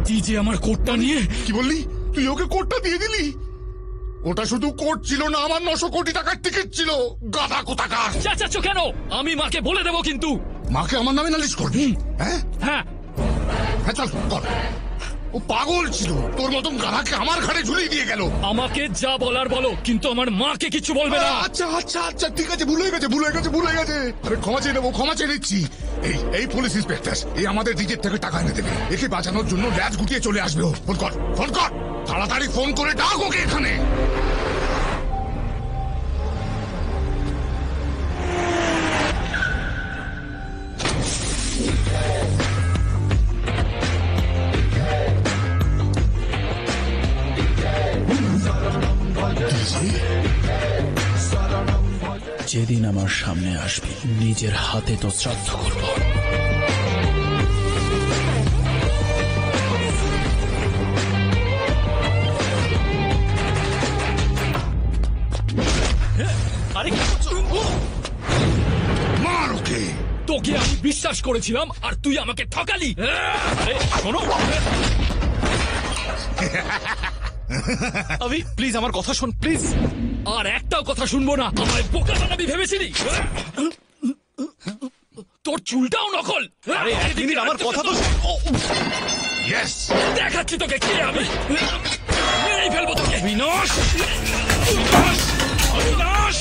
তুই যে আমার কোটটা নিয়ে কি বললি? তুই ওকে কোটটা দিয়ে দিলি? ওটা শুধু কোট ছিল না, আমার 900 কোটি টাকার টিকিট ছিল। গাধা কোথাকার! চেঁচাচ্ছ কেন? আমি মাকে বলে দেবো কিন্তু। মাকে আমার নামে নালিশ করবি? হ্যাঁ হ্যাঁ, হ্যাঁ, চল কর। ও পাগল ছিল, তোর মতন গাধাকে আমার ঘাড়ে ঝুলিয়ে দিয়ে গেল। আমাকে যা বলার বলো, কিন্তু আমার মাকে কিছু বলবে না। আচ্ছা আচ্ছা আচ্ছা, ঠিক আছে, ভুলে গেছে। আরে ক্ষমা চেয়ে নেবো, ক্ষমা চেয়ে নিচ্ছি। এই পুলিশ ইন্সপেক্টর, এই আমাদের নিজের থেকে টাকা এনে দেবে। একে বাঁচানোর জন্য ল্যাজ গুটিয়ে চলে আসবে ও। ফোন কর, তাড়াতাড়ি ফোন করে ডাক ওকে এখানে। যেদিন আমার সামনে আসবি, নিজের হাতে তো শ্রাদ্ধ করব। আরে কি করছো? মার ওকে। তোকে আমি বিশ্বাস করেছিলাম আর তুই আমাকে ঠকালি। আরে শোনো, আভি প্লিজ আমার কথা শোন, প্লিজ। আর একটাও কথা শুনবো না। আমায় বোকা বানাবি ভেবেছিলি? তোর চুলটাও নকল। আরে এক মিনিট, আমার কথা তো শোন। ইয়েস, দেখাচ্ছি তোকে কে আমি। মেরেই ফেলবো তোকে। বিনাশ! অবিনাশ!